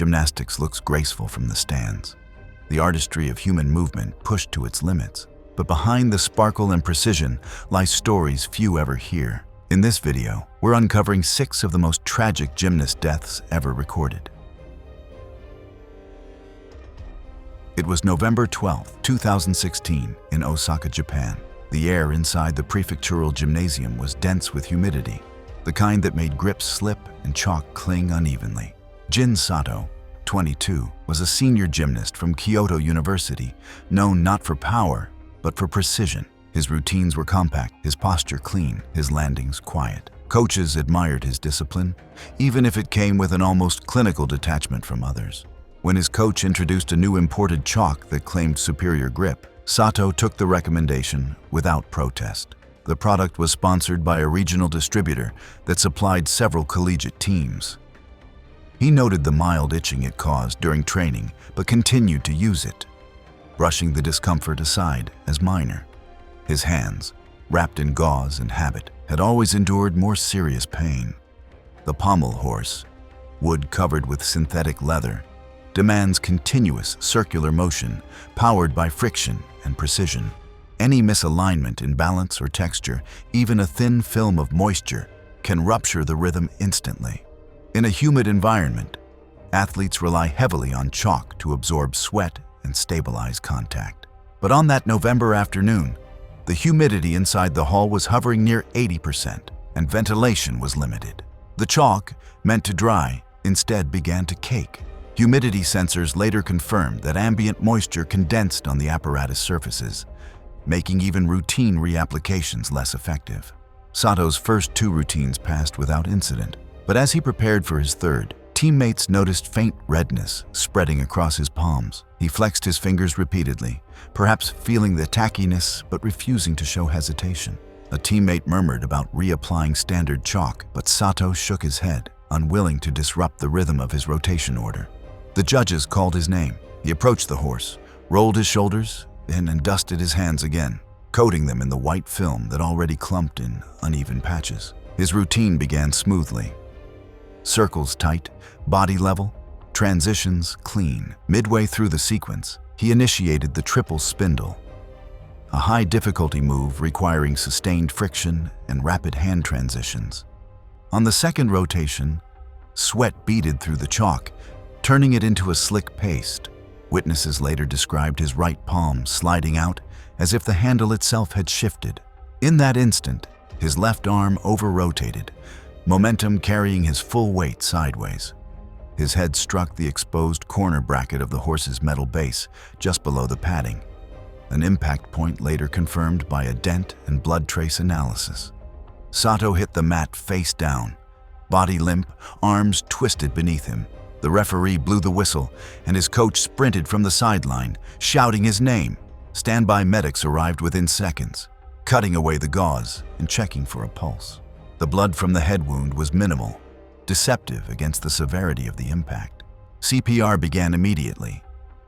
Gymnastics looks graceful from the stands. The artistry of human movement pushed to its limits. But behind the sparkle and precision lie stories few ever hear. In this video, we're uncovering 6 of the most tragic gymnast deaths ever recorded. It was November 12, 2016, in Osaka, Japan. The air inside the prefectural gymnasium was dense with humidity, the kind that made grips slip and chalk cling unevenly. Jyn Sato, 22, was a senior gymnast from Kyoto University, known not for power, but for precision. His routines were compact, his posture clean, his landings quiet. Coaches admired his discipline, even if it came with an almost clinical detachment from others. When his coach introduced a new imported chalk that claimed superior grip, Sato took the recommendation without protest. The product was sponsored by a regional distributor that supplied several collegiate teams. He noted the mild itching it caused during training, but continued to use it, brushing the discomfort aside as minor. His hands, wrapped in gauze and habit, had always endured more serious pain. The pommel horse, wood covered with synthetic leather, demands continuous circular motion powered by friction and precision. Any misalignment in balance or texture, even a thin film of moisture, can rupture the rhythm instantly. In a humid environment, athletes rely heavily on chalk to absorb sweat and stabilize contact. But on that November afternoon, the humidity inside the hall was hovering near 80%, and ventilation was limited. The chalk, meant to dry, instead began to cake. Humidity sensors later confirmed that ambient moisture condensed on the apparatus surfaces, making even routine reapplications less effective. Sato's first 2 routines passed without incident, but as he prepared for his third, teammates noticed faint redness spreading across his palms. He flexed his fingers repeatedly, perhaps feeling the tackiness but refusing to show hesitation. A teammate murmured about reapplying standard chalk, but Sato shook his head, unwilling to disrupt the rhythm of his rotation order. The judges called his name. He approached the horse, rolled his shoulders, and dusted his hands again, coating them in the white film that already clumped in uneven patches. His routine began smoothly. Circles tight, body level, transitions clean. Midway through the sequence, he initiated the triple spindle, a high-difficulty move requiring sustained friction and rapid hand transitions. On the second rotation, sweat beaded through the chalk, turning it into a slick paste. Witnesses later described his right palm sliding out as if the handle itself had shifted. In that instant, his left arm over-rotated, momentum carrying his full weight sideways. His head struck the exposed corner bracket of the horse's metal base, just below the padding, an impact point later confirmed by a dent and blood trace analysis. Sato hit the mat face down, body limp, arms twisted beneath him. The referee blew the whistle, and his coach sprinted from the sideline, shouting his name. Standby medics arrived within seconds, cutting away the gauze and checking for a pulse. The blood from the head wound was minimal, deceptive against the severity of the impact. CPR began immediately,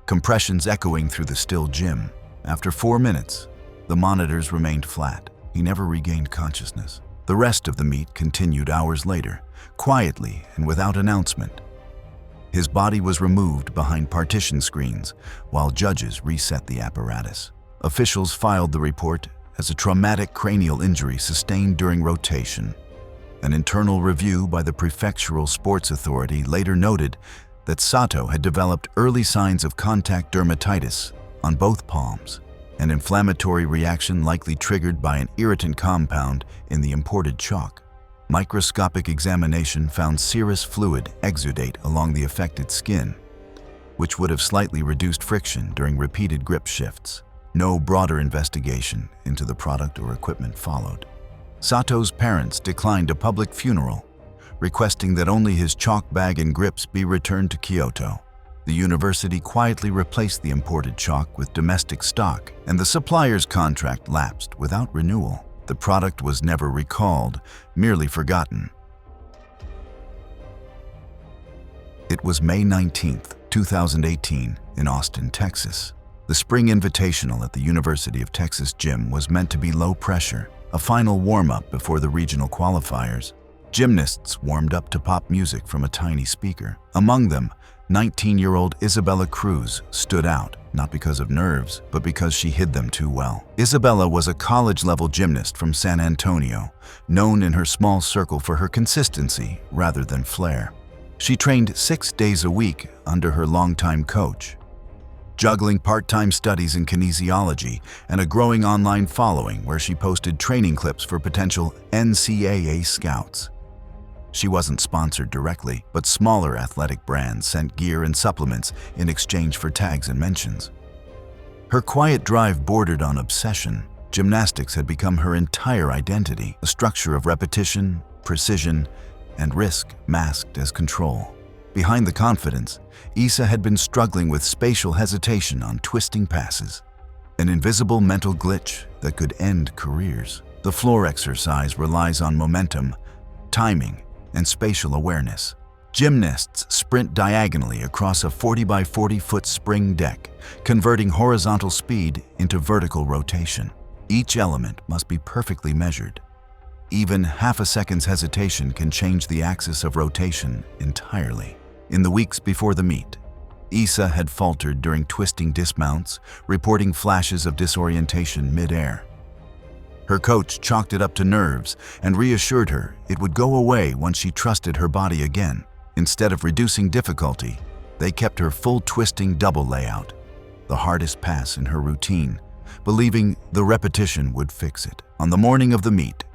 compressions echoing through the still gym. After 4 minutes, the monitors remained flat. He never regained consciousness. The rest of the meet continued hours later, quietly and without announcement. His body was removed behind partition screens while judges reset the apparatus. Officials filed the report as a traumatic cranial injury sustained during rotation. An internal review by the Prefectural Sports Authority later noted that Sato had developed early signs of contact dermatitis on both palms, an inflammatory reaction likely triggered by an irritant compound in the imported chalk. Microscopic examination found serous fluid exudate along the affected skin, which would have slightly reduced friction during repeated grip shifts. No broader investigation into the product or equipment followed. Sato's parents declined a public funeral, requesting that only his chalk bag and grips be returned to Kyoto. The university quietly replaced the imported chalk with domestic stock, and the supplier's contract lapsed without renewal. The product was never recalled, merely forgotten. It was May 19, 2018, in Austin, Texas. The spring invitational at the University of Texas gym was meant to be low pressure, a final warm-up before the regional qualifiers. Gymnasts warmed up to pop music from a tiny speaker. Among them, 19-year-old Isabella Cruz stood out, not because of nerves, but because she hid them too well. Isabella was a college-level gymnast from San Antonio, known in her small circle for her consistency rather than flair. She trained 6 days a week under her longtime coach, juggling part-time studies in kinesiology and a growing online following where she posted training clips for potential NCAA scouts. She wasn't sponsored directly, but smaller athletic brands sent gear and supplements in exchange for tags and mentions. Her quiet drive bordered on obsession. Gymnastics had become her entire identity, a structure of repetition, precision, and risk masked as control. Behind the confidence, Isa had been struggling with spatial hesitation on twisting passes, an invisible mental glitch that could end careers. The floor exercise relies on momentum, timing, and spatial awareness. Gymnasts sprint diagonally across a 40 by 40 foot spring deck, converting horizontal speed into vertical rotation. Each element must be perfectly measured. Even half a second's hesitation can change the axis of rotation entirely. In the weeks before the meet, Isa had faltered during twisting dismounts, reporting flashes of disorientation mid-air. Her coach chalked it up to nerves and reassured her it would go away once she trusted her body again. Instead of reducing difficulty, they kept her full twisting double layout, the hardest pass in her routine, believing the repetition would fix it. On the morning of the meet,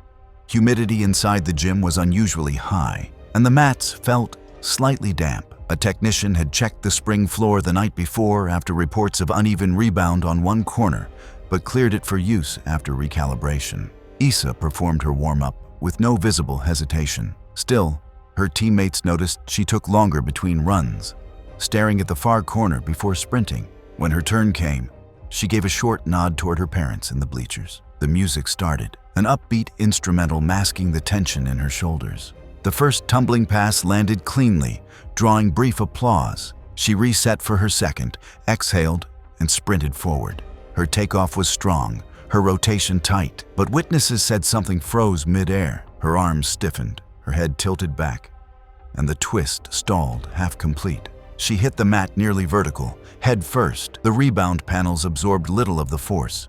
humidity inside the gym was unusually high, and the mats felt slightly damp. A technician had checked the spring floor the night before after reports of uneven rebound on one corner, but cleared it for use after recalibration. Isa performed her warm-up with no visible hesitation. Still, her teammates noticed she took longer between runs, staring at the far corner before sprinting. When her turn came, she gave a short nod toward her parents in the bleachers. The music started, an upbeat instrumental masking the tension in her shoulders. The first tumbling pass landed cleanly, drawing brief applause. She reset for her second, exhaled, and sprinted forward. Her takeoff was strong, her rotation tight, but witnesses said something froze mid-air. Her arms stiffened, her head tilted back, and the twist stalled half complete. She hit the mat nearly vertical, head first. The rebound panels absorbed little of the force.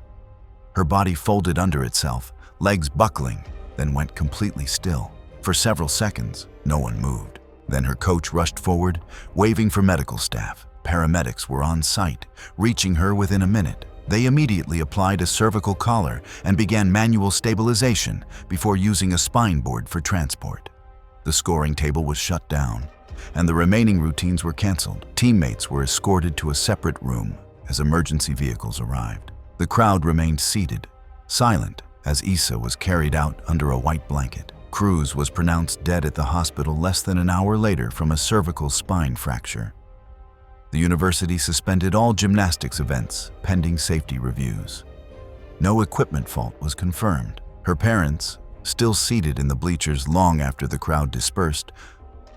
Her body folded under itself, legs buckling, then went completely still. For several seconds, no one moved. Then her coach rushed forward, waving for medical staff. Paramedics were on site, reaching her within a minute. They immediately applied a cervical collar and began manual stabilization before using a spine board for transport. The scoring table was shut down, and the remaining routines were canceled. Teammates were escorted to a separate room as emergency vehicles arrived. The crowd remained seated, silent, as Isa was carried out under a white blanket. Cruz was pronounced dead at the hospital less than an hour later from a cervical spine fracture. The university suspended all gymnastics events pending safety reviews. No equipment fault was confirmed. Her parents, still seated in the bleachers long after the crowd dispersed,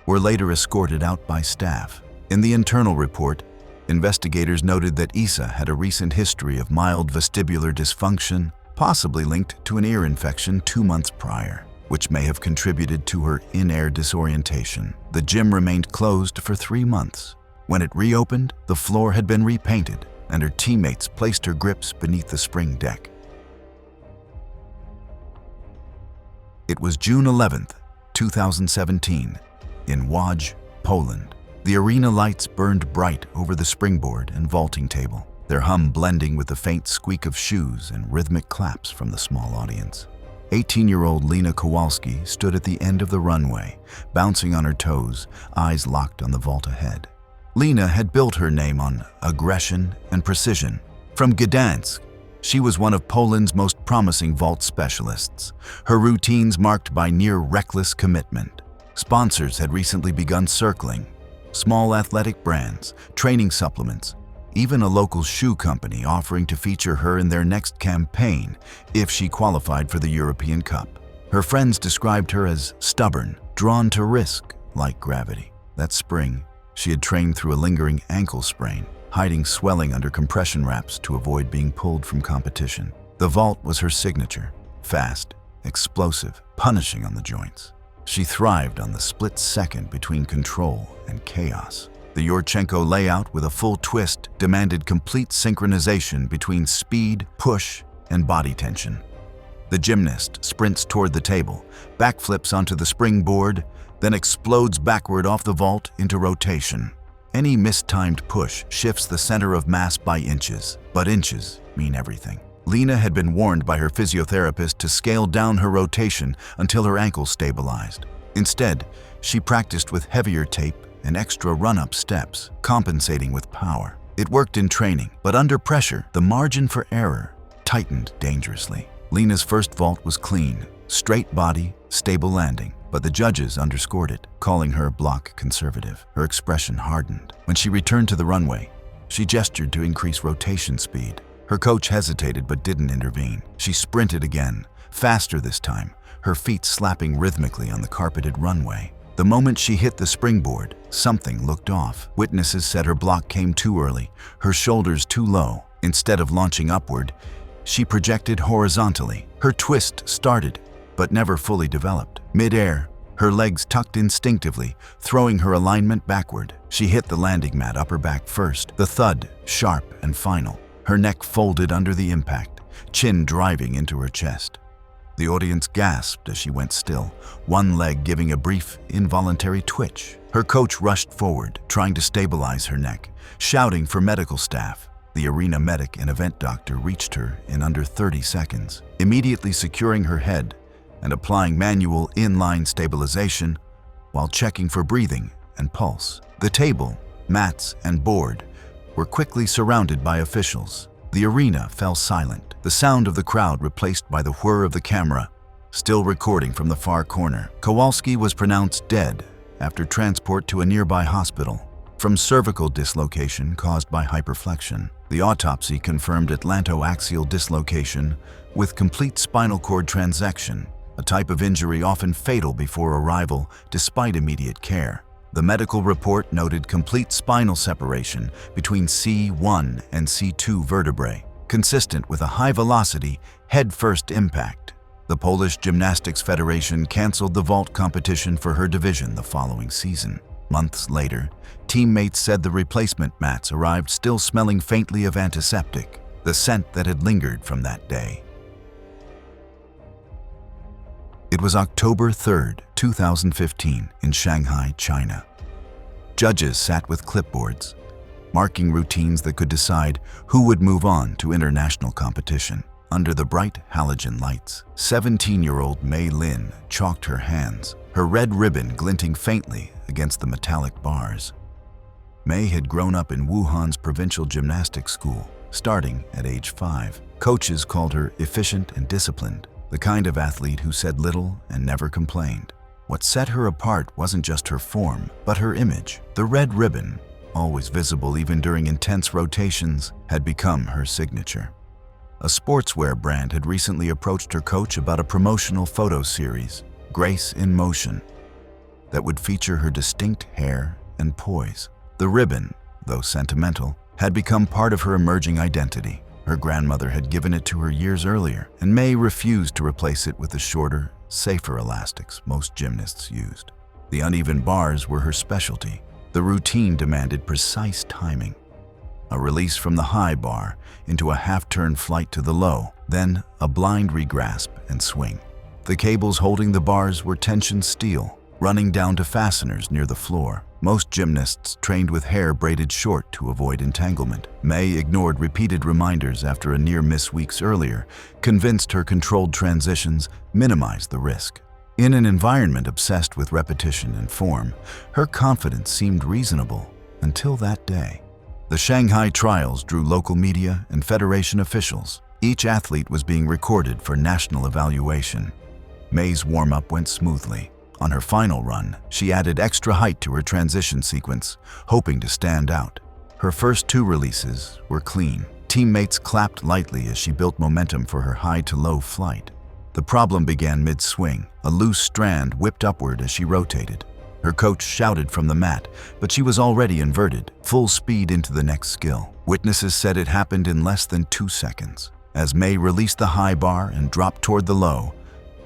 were later escorted out by staff. In the internal report, investigators noted that Isa had a recent history of mild vestibular dysfunction, possibly linked to an ear infection 2 months prior, which may have contributed to her in-air disorientation. The gym remained closed for 3 months. When it reopened, the floor had been repainted, and her teammates placed her grips beneath the spring deck. It was June 11, 2017, in Łódź, Poland. The arena lights burned bright over the springboard and vaulting table, their hum blending with the faint squeak of shoes and rhythmic claps from the small audience. 18-year-old Lena Kowalski stood at the end of the runway, bouncing on her toes, eyes locked on the vault ahead. Lena had built her name on aggression and precision. From Gdansk, she was one of Poland's most promising vault specialists, her routines marked by near-reckless commitment. Sponsors had recently begun circling, small athletic brands, training supplements, even a local shoe company offering to feature her in their next campaign if she qualified for the European Cup. Her friends described her as stubborn, drawn to risk like gravity. That spring, she had trained through a lingering ankle sprain, hiding swelling under compression wraps to avoid being pulled from competition. The vault was her signature, fast, explosive, punishing on the joints. She thrived on the split second between control and chaos. The Yurchenko layout with a full twist demanded complete synchronization between speed, push, and body tension. The gymnast sprints toward the table, backflips onto the springboard, then explodes backward off the vault into rotation. Any mistimed push shifts the center of mass by inches, but inches mean everything. Lena had been warned by her physiotherapist to scale down her rotation until her ankle stabilized. Instead, she practiced with heavier tape and extra run-up steps, compensating with power. It worked in training, but under pressure, the margin for error tightened dangerously. Lena's first vault was clean, straight body, stable landing, but the judges underscored it, calling her block conservative. Her expression hardened. When she returned to the runway, she gestured to increase rotation speed. Her coach hesitated but didn't intervene. She sprinted again, faster this time, her feet slapping rhythmically on the carpeted runway. The moment she hit the springboard, something looked off. Witnesses said her block came too early, her shoulders too low. Instead of launching upward, she projected horizontally. Her twist started, but never fully developed. Mid-air, her legs tucked instinctively, throwing her alignment backward. She hit the landing mat upper back first, the thud sharp and final. Her neck folded under the impact, chin driving into her chest. The audience gasped as she went still, one leg giving a brief, involuntary twitch. Her coach rushed forward, trying to stabilize her neck, shouting for medical staff. The arena medic and event doctor reached her in under 30 seconds, immediately securing her head and applying manual inline stabilization while checking for breathing and pulse. The table, mats, and board were quickly surrounded by officials. The arena fell silent, the sound of the crowd replaced by the whir of the camera, still recording from the far corner. Kowalski was pronounced dead after transport to a nearby hospital from cervical dislocation caused by hyperflexion. The autopsy confirmed atlantoaxial dislocation with complete spinal cord transection, a type of injury often fatal before arrival despite immediate care. The medical report noted complete spinal separation between C1 and C2 vertebrae, consistent with a high-velocity, head-first impact. The Polish Gymnastics Federation canceled the vault competition for her division the following season. Months later, teammates said the replacement mats arrived still smelling faintly of antiseptic, the scent that had lingered from that day. It was October 3rd, 2015, in Shanghai, China. Judges sat with clipboards, marking routines that could decide who would move on to international competition. Under the bright halogen lights, 17-year-old Lynn chalked her hands, her red ribbon glinting faintly against the metallic bars. May had grown up in Wuhan's provincial gymnastics school, starting at age 5. Coaches called her efficient and disciplined, the kind of athlete who said little and never complained. What set her apart wasn't just her form, but her image. The red ribbon, always visible even during intense rotations, had become her signature. A sportswear brand had recently approached her coach about a promotional photo series, Grace in Motion, that would feature her distinct hair and poise. The ribbon, though sentimental, had become part of her emerging identity. Her grandmother had given it to her years earlier, and May refused to replace it with the shorter, safer elastics most gymnasts used. The uneven bars were her specialty. The routine demanded precise timing. A release from the high bar into a half-turn flight to the low, then a blind regrasp and swing. The cables holding the bars were tension steel, running down to fasteners near the floor. Most gymnasts trained with hair braided short to avoid entanglement. May ignored repeated reminders after a near miss weeks earlier, convinced her controlled transitions minimized the risk. In an environment obsessed with repetition and form, her confidence seemed reasonable until that day. The Shanghai trials drew local media and federation officials. Each athlete was being recorded for national evaluation. May's warm-up went smoothly. On her final run, she added extra height to her transition sequence, hoping to stand out. Her first 2 releases were clean. Teammates clapped lightly as she built momentum for her high-to-low flight. The problem began mid-swing. A loose strand whipped upward as she rotated. Her coach shouted from the mat, but she was already inverted, full speed into the next skill. Witnesses said it happened in less than 2 seconds. As May released the high bar and dropped toward the low,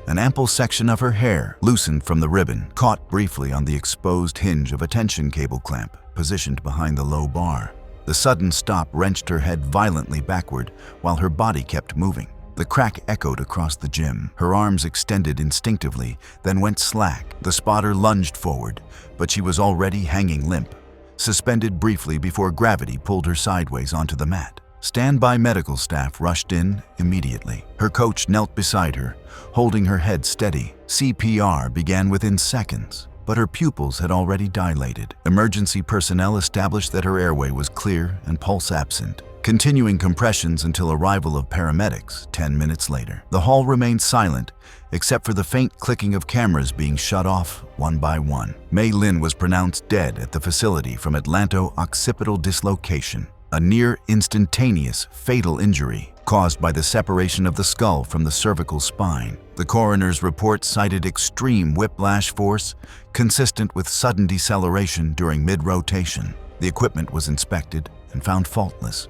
An ample section of her hair, loosened from the ribbon, caught briefly on the exposed hinge of a tension cable clamp positioned behind the low bar. The sudden stop wrenched her head violently backward while her body kept moving. The crack echoed across the gym. Her arms extended instinctively, then went slack. The spotter lunged forward, but she was already hanging limp, suspended briefly before gravity pulled her sideways onto the mat. Standby medical staff rushed in immediately. Her coach knelt beside her, holding her head steady. CPR began within seconds, but her pupils had already dilated. Emergency personnel established that her airway was clear and pulse absent, continuing compressions until arrival of paramedics 10 minutes later. The hall remained silent, except for the faint clicking of cameras being shut off one by one. Lynn was pronounced dead at the facility from atlanto-occipital dislocation, a near instantaneous fatal injury caused by the separation of the skull from the cervical spine. The coroner's report cited extreme whiplash force consistent with sudden deceleration during mid-rotation. The equipment was inspected and found faultless.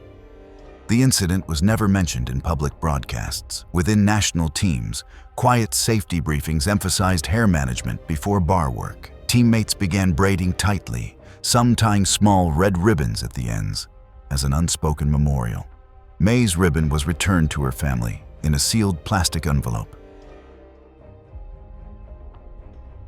The incident was never mentioned in public broadcasts. Within national teams, quiet safety briefings emphasized hair management before bar work. Teammates began braiding tightly, some tying small red ribbons at the ends as an unspoken memorial. May's ribbon was returned to her family in a sealed plastic envelope.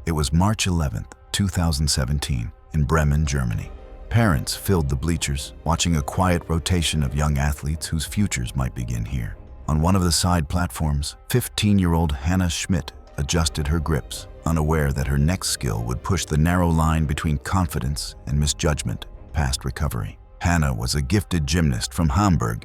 It was March 11, 2017, in Bremen, Germany. Parents filled the bleachers, watching a quiet rotation of young athletes whose futures might begin here. On one of the side platforms, 15-year-old Hannah Schmidt adjusted her grips, unaware that her next skill would push the narrow line between confidence and misjudgment past recovery. Hannah was a gifted gymnast from Hamburg,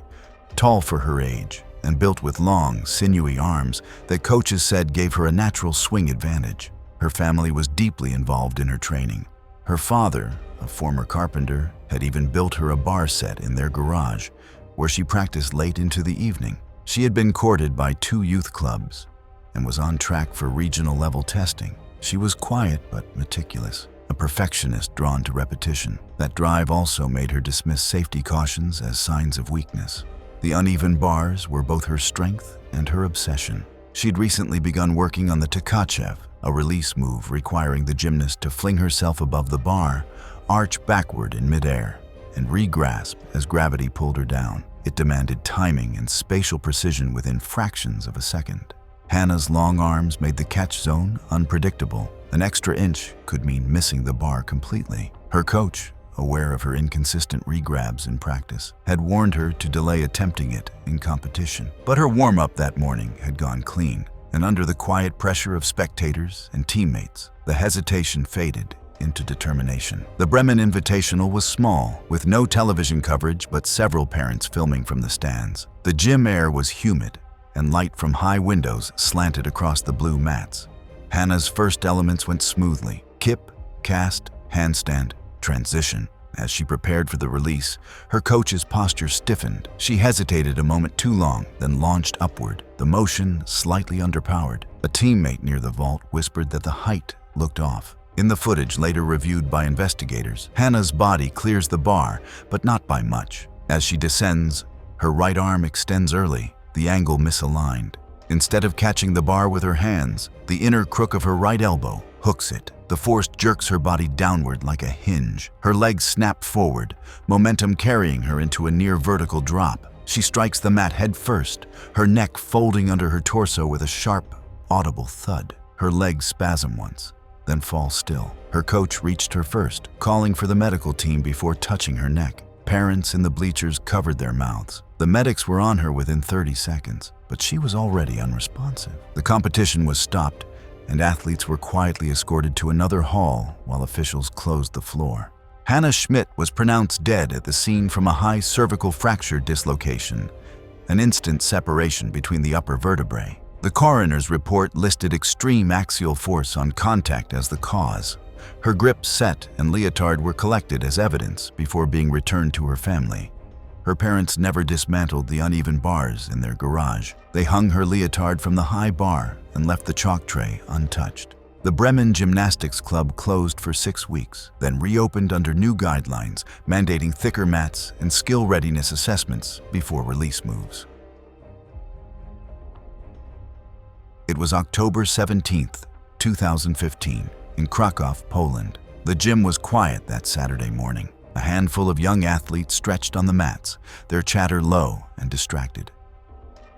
tall for her age and built with long, sinewy arms that coaches said gave her a natural swing advantage. Her family was deeply involved in her training. Her father, a former carpenter, had even built her a bar set in their garage, where she practiced late into the evening. She had been courted by 2 youth clubs and was on track for regional-level testing. She was quiet but meticulous, a perfectionist drawn to repetition. That drive also made her dismiss safety cautions as signs of weakness. The uneven bars were both her strength and her obsession. She'd recently begun working on the Tkachev, a release move requiring the gymnast to fling herself above the bar, arch backward in midair, and re-grasp as gravity pulled her down. It demanded timing and spatial precision within fractions of a second. Hannah's long arms made the catch zone unpredictable. An extra inch could mean missing the bar completely. Her coach, aware of her inconsistent regrabs in practice, had warned her to delay attempting it in competition. But her warm-up that morning had gone clean, and under the quiet pressure of spectators and teammates, the hesitation faded into determination. The Bremen Invitational was small, with no television coverage but several parents filming from the stands. The gym air was humid, and light from high windows slanted across the blue mats. Hannah's first elements went smoothly: kip, cast, handstand, transition. As she prepared for the release, her coach's posture stiffened. She hesitated a moment too long, then launched upward, the motion slightly underpowered. A teammate near the vault whispered that the height looked off. In the footage later reviewed by investigators, Hannah's body clears the bar, but not by much. As she descends, her right arm extends early, the angle misaligned. Instead of catching the bar with her hands, the inner crook of her right elbow hooks it. The force jerks her body downward like a hinge. Her legs snap forward, momentum carrying her into a near vertical drop. She strikes the mat head first, her neck folding under her torso with a sharp, audible thud. Her legs spasm once, then fall still. Her coach reached her first, calling for the medical team before touching her neck. Parents in the bleachers covered their mouths. The medics were on her within 30 seconds, but she was already unresponsive. The competition was stopped, and athletes were quietly escorted to another hall while officials closed the floor. Hannah Schmidt was pronounced dead at the scene from a high cervical fracture dislocation, an instant separation between the upper vertebrae. The coroner's report listed extreme axial force on contact as the cause. Her grip set and leotard were collected as evidence before being returned to her family. Her parents never dismantled the uneven bars in their garage. They hung her leotard from the high bar and left the chalk tray untouched. The Bremen Gymnastics Club closed for 6 weeks, then reopened under new guidelines mandating thicker mats and skill readiness assessments before release moves. It was October 17th, 2015, in Krakow, Poland. The gym was quiet that Saturday morning. A handful of young athletes stretched on the mats, their chatter low and distracted.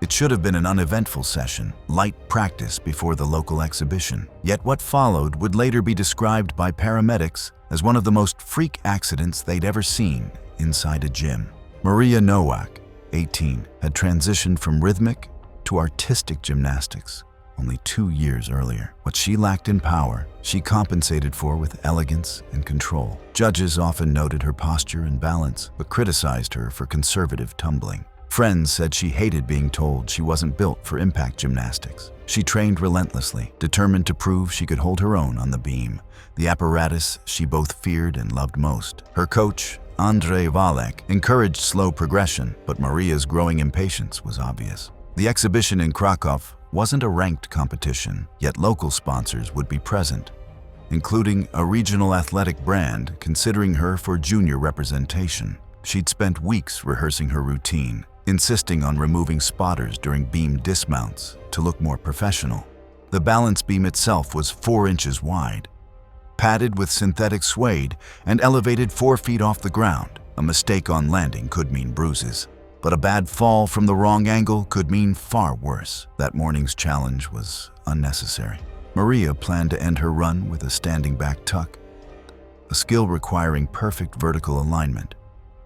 It should have been an uneventful session, light practice before the local exhibition. Yet what followed would later be described by paramedics as one of the most freak accidents they'd ever seen inside a gym. Maria Nowak, 18, had transitioned from rhythmic to artistic gymnastics only 2 years earlier. What she lacked in power, she compensated for with elegance and control. Judges often noted her posture and balance, but criticized her for conservative tumbling. Friends said she hated being told she wasn't built for impact gymnastics. She trained relentlessly, determined to prove she could hold her own on the beam, the apparatus she both feared and loved most. Her coach, Andrzej Walek, encouraged slow progression, but Maria's growing impatience was obvious. The exhibition in Krakow wasn't a ranked competition, yet local sponsors would be present, including a regional athletic brand considering her for junior representation. She'd spent weeks rehearsing her routine, insisting on removing spotters during beam dismounts to look more professional. The balance beam itself was 4 inches wide, padded with synthetic suede and elevated 4 feet off the ground. A mistake on landing could mean bruises, but a bad fall from the wrong angle could mean far worse. That morning's challenge was unnecessary. Maria planned to end her run with a standing back tuck, a skill requiring perfect vertical alignment,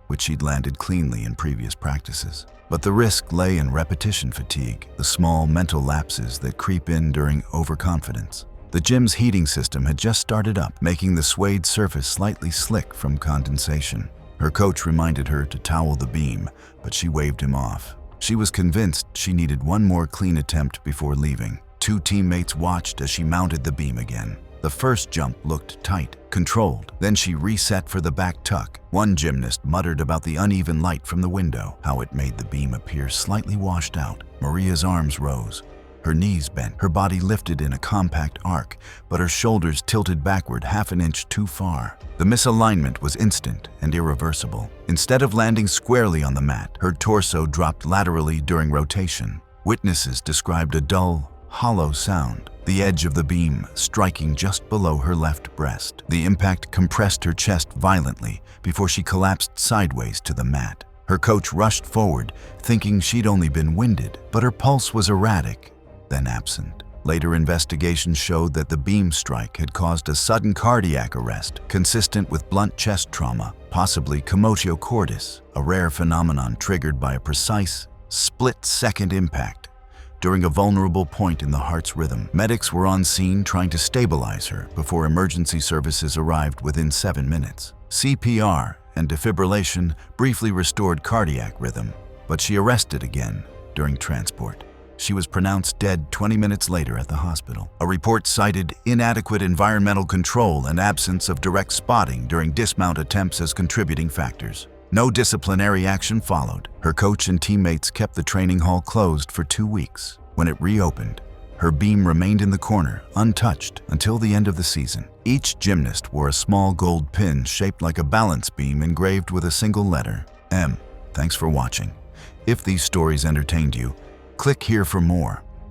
which she'd landed cleanly in previous practices. But the risk lay in repetition fatigue, the small mental lapses that creep in during overconfidence. The gym's heating system had just started up, making the suede surface slightly slick from condensation. Her coach reminded her to towel the beam, but she waved him off. She was convinced she needed one more clean attempt before leaving. 2 teammates watched as she mounted the beam again. The first jump looked tight, controlled. Then she reset for the back tuck. One gymnast muttered about the uneven light from the window, how it made the beam appear slightly washed out. Maria's arms rose. Her knees bent, her body lifted in a compact arc, but her shoulders tilted backward 1/2 inch too far. The misalignment was instant and irreversible. Instead of landing squarely on the mat, her torso dropped laterally during rotation. Witnesses described a dull, hollow sound, the edge of the beam striking just below her left breast. The impact compressed her chest violently before she collapsed sideways to the mat. Her coach rushed forward, thinking she'd only been winded, but her pulse was erratic, then absent. Later investigations showed that the beam strike had caused a sudden cardiac arrest, consistent with blunt chest trauma, possibly commotio cordis, a rare phenomenon triggered by a precise, split-second impact during a vulnerable point in the heart's rhythm. Medics were on scene trying to stabilize her before emergency services arrived within 7 minutes. CPR and defibrillation briefly restored cardiac rhythm, but she arrested again during transport. She was pronounced dead 20 minutes later at the hospital. A report cited inadequate environmental control and absence of direct spotting during dismount attempts as contributing factors. No disciplinary action followed. Her coach and teammates kept the training hall closed for 2 weeks. When it reopened, her beam remained in the corner, untouched, until the end of the season. Each gymnast wore a small gold pin shaped like a balance beam engraved with a single letter, M. Thanks for watching. If these stories entertained you, click here for more.